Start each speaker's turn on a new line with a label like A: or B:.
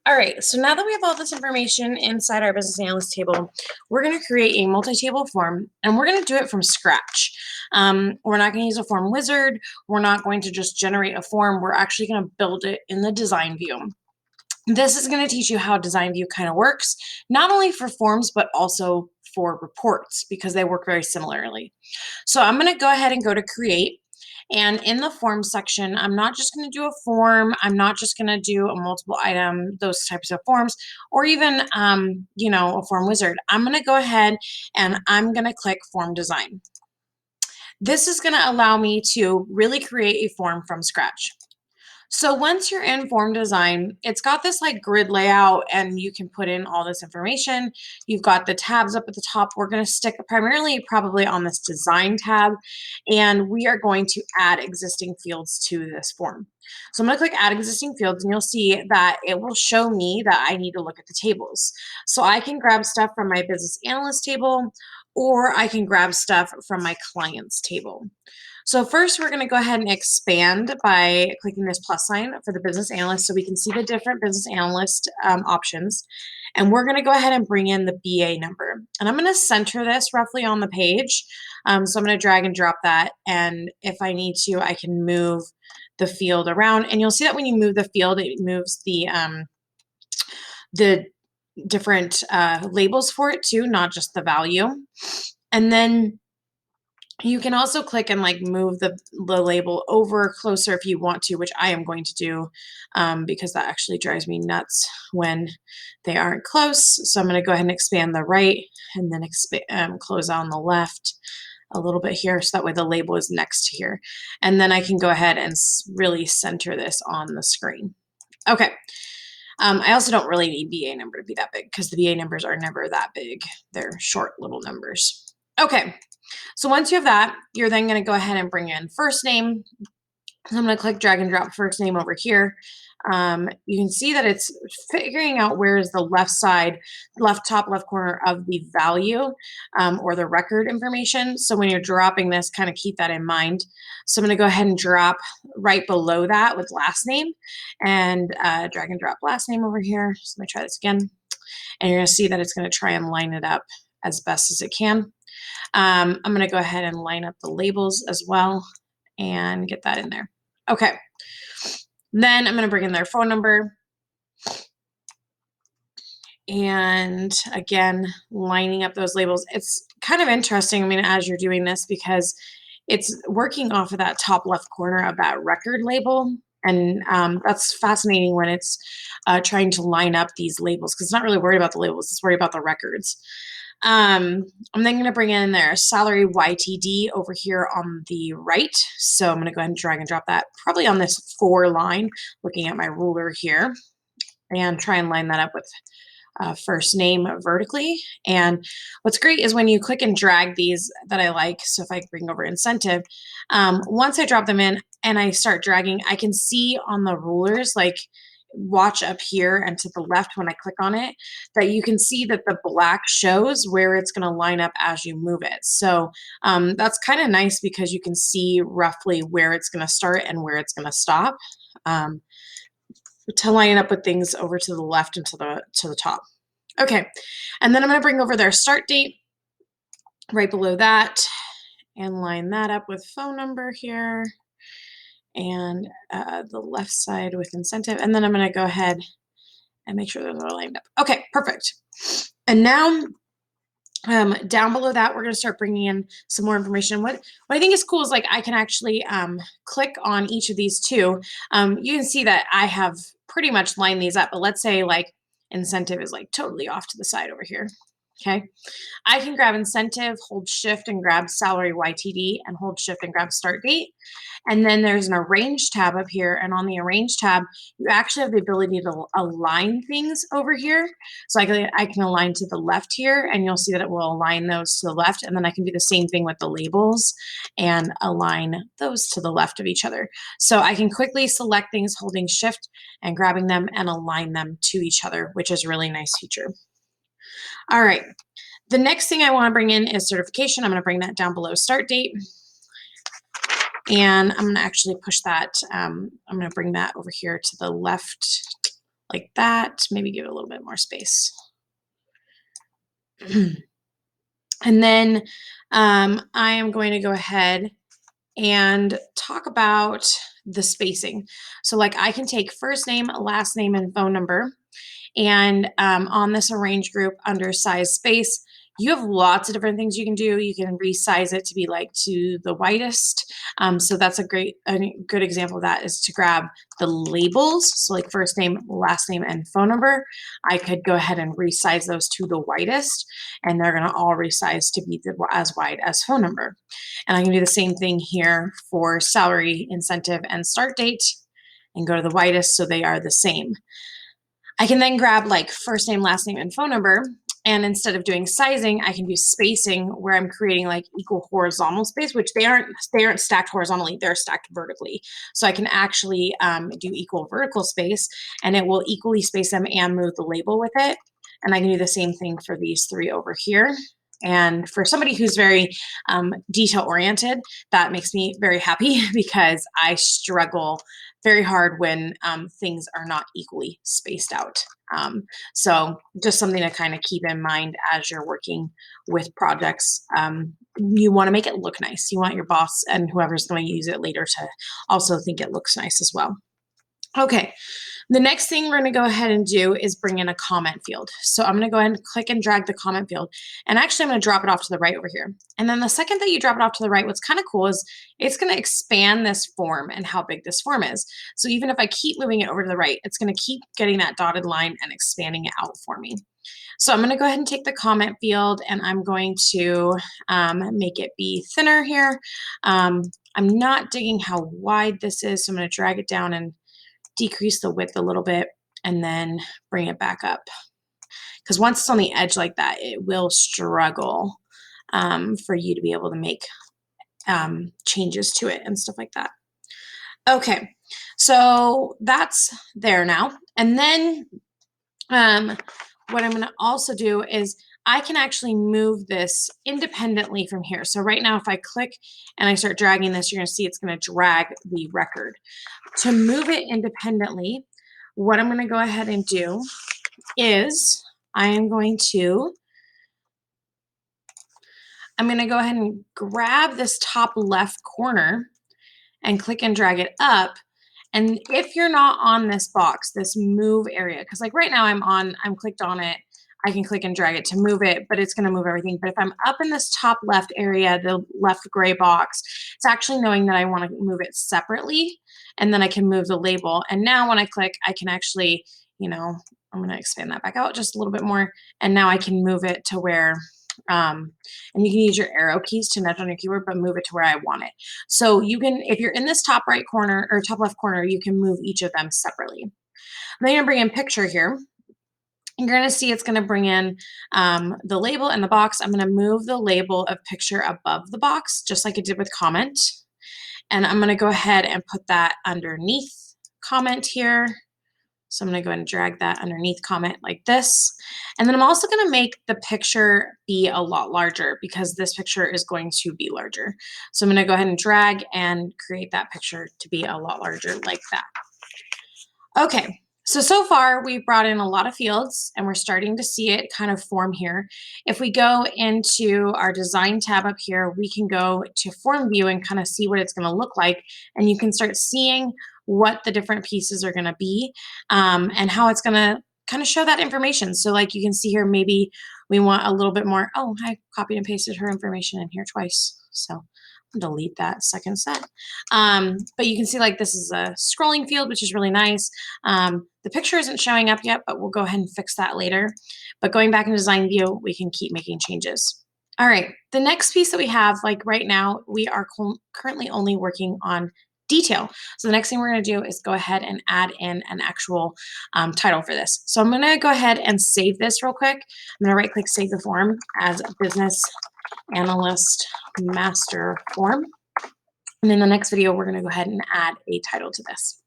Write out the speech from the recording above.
A: All right, so now that we have all this information inside our business analyst table, we're going to create a multi-table form and we're going to do it from scratch. We're not going to use a form wizard. We're not going to just generate a form. We're actually going to build it in the design view. This is going to teach you how design view kind of works, not only for forms, but also for reports because they work very similarly. So I'm going to go ahead and go to create. And in the form section, I'm not just going to do a form. I'm not just going to do a multiple item, those types of forms, or even, a form wizard. I'm going to go ahead and I'm going to click form design. This is going to allow me to really create a form from scratch. So once you're in form design, it's got this like grid layout and you can put in all this information. You've got the tabs up at the top. We're going to stick primarily probably on this design tab, and we are going to add existing fields to this form. So I'm going to click add existing fields and you'll see that it will show me that I need to look at the tables. So I can grab stuff from my business analyst table, or I can grab stuff from my clients table. So first, we're going to go ahead and expand by clicking this plus sign for the business analyst so we can see the different business analyst options. And we're going to go ahead and bring in the BA number. And I'm going to center this roughly on the page. So I'm going to drag and drop that. And if I need to, I can move the field around. And you'll see that when you move the field, it moves the different labels for it too, not just the value. And then you can also click and like move the label over closer if you want to, which I am going to do because that actually drives me nuts when they aren't close. So I'm going to go ahead and expand the right and then close on the left a little bit here. So that way the label is next to here. And then I can go ahead and really center this on the screen. Okay. I also don't really need BA number to be that big because the BA numbers are never that big. They're short little numbers. Okay. So once you have that, you're then going to go ahead and bring in first name. So I'm going to click drag and drop first name over here. You can see that it's figuring out where is the left side, left top, left corner of the value or the record information. So when you're dropping this, kind of keep that in mind. So I'm going to go ahead and drop right below that with last name and drag and drop last name over here. So let me try this again. And you're going to see that it's going to try and line it up as best as it can. I'm going to go ahead and line up the labels as well and get that in there. Okay. Then I'm going to bring in their phone number. And again, lining up those labels. It's kind of interesting, as you're doing this because it's working off of that top left corner of that record label. And that's fascinating when it's trying to line up these labels because it's not really worried about the labels, it's worried about the records. I'm then going to bring in their salary YTD over here on the right. So I'm going to go ahead and drag and drop that probably on this 4 line, looking at my ruler here, and try and line that up with first name vertically. And what's great is when you click and drag these that I like, so if I bring over incentive, once I drop them in and I start dragging, I can see on the rulers, like watch up here and to the left when I click on it, that you can see that the black shows where it's going to line up as you move it. So that's kind of nice because you can see roughly where it's going to start and where it's going to stop to line up with things over to the left and to the top. Okay, and then I'm going to bring over their start date right below that and line that up with phone number here and the left side with incentive. And then I'm going to go ahead and make sure those are lined up. Okay, perfect. And now down below that, we're going to start bringing in some more information. What I think is cool is like I can actually click on each of these two. You can see that I have pretty much lined these up, but let's say like incentive is like totally off to the side over here. Okay, I can grab incentive, hold shift and grab salary YTD and hold shift and grab start date. And then there's an arrange tab up here. And on the arrange tab, you actually have the ability to align things over here. So I can align to the left here and you'll see that it will align those to the left. And then I can do the same thing with the labels and align those to the left of each other. So I can quickly select things holding shift and grabbing them and align them to each other, which is a really nice feature. All right. The next thing I want to bring in is certification. I'm going to bring that down below start date. And I'm going to actually push that. I'm going to bring that over here to the left like that. Maybe give it a little bit more space. And then I am going to go ahead and talk about the spacing. So like I can take first name, last name, and phone number. And on this arrange group under size space, you have lots of different things you can do. You can resize it to be like to the widest. So that's a good example of that is to grab the labels. So like first name, last name, and phone number. I could go ahead and resize those to the widest, and they're going to all resize to be as wide as phone number. And I can do the same thing here for salary, incentive, and start date and go to the widest so they are the same. I can then grab like first name, last name, and phone number. And instead of doing sizing, I can do spacing where I'm creating like equal horizontal space, which they aren't stacked horizontally, they're stacked vertically. So I can actually do equal vertical space, and it will equally space them and move the label with it. And I can do the same thing for these three over here. And for somebody who's very detail oriented, that makes me very happy because I struggle very hard when things are not equally spaced out. So just something to kind of keep in mind as you're working with projects. You want to make it look nice. You want your boss and whoever's going to use it later to also think it looks nice as well. Okay, the next thing we're going to go ahead and do is bring in a comment field. So I'm going to go ahead and click and drag the comment field. And actually, I'm going to drop it off to the right over here. And then the second that you drop it off to the right, what's kind of cool is it's going to expand this form and how big this form is. So even if I keep moving it over to the right, it's going to keep getting that dotted line and expanding it out for me. So I'm going to go ahead and take the comment field, and I'm going to make it be thinner here. I'm not digging how wide this is, so I'm going to drag it down and decrease the width a little bit and then bring it back up. Because once it's on the edge like that, it will struggle for you to be able to make changes to it and stuff like that. Okay, so that's there now. And then what I'm going to also do is I can actually move this independently from here. So right now, if I click and I start dragging this, you're going to see it's going to drag the record. To move it independently, what I'm going to go ahead and do is I'm going to go ahead and grab this top left corner and click and drag it up. And if you're not on this box, this move area, because like right now I'm clicked on it, I can click and drag it to move it, but it's going to move everything. But if I'm up in this top left area, the left gray box, it's actually knowing that I want to move it separately, and then I can move the label. And now when I click, I can actually, I'm going to expand that back out just a little bit more. And now I can move it to where, and you can use your arrow keys to nudge on your keyboard, but move it to where I want it. So you can, if you're in this top right corner or top left corner, you can move each of them separately. Then you're going to bring in picture here. You're going to see it's going to bring in the label and the box. I'm going to move the label of picture above the box, just like I did with comment. And I'm going to go ahead and put that underneath comment here. So I'm going to go ahead and drag that underneath comment like this. And then I'm also going to make the picture be a lot larger because this picture is going to be larger. So I'm going to go ahead and drag and create that picture to be a lot larger like that. Okay. So far we've brought in a lot of fields and we're starting to see it kind of form here. If we go into our design tab up here, we can go to form view and kind of see what it's going to look like. And you can start seeing what the different pieces are going to be and how it's going to kind of show that information. So like you can see here, maybe we want a little bit more. Oh, I copied and pasted her information in here twice. So delete that second set. But you can see like this is a scrolling field, which is really nice. The picture isn't showing up yet, but we'll go ahead and fix that later. But going back in design view, we can keep making changes. All right, the next piece that we have, like right now, we are currently only working on detail. So the next thing we're going to do is go ahead and add in an actual title for this. So I'm going to go ahead and save this real quick. I'm going to right click save the form as business analyst master form. And in the next video, we're going to go ahead and add a title to this.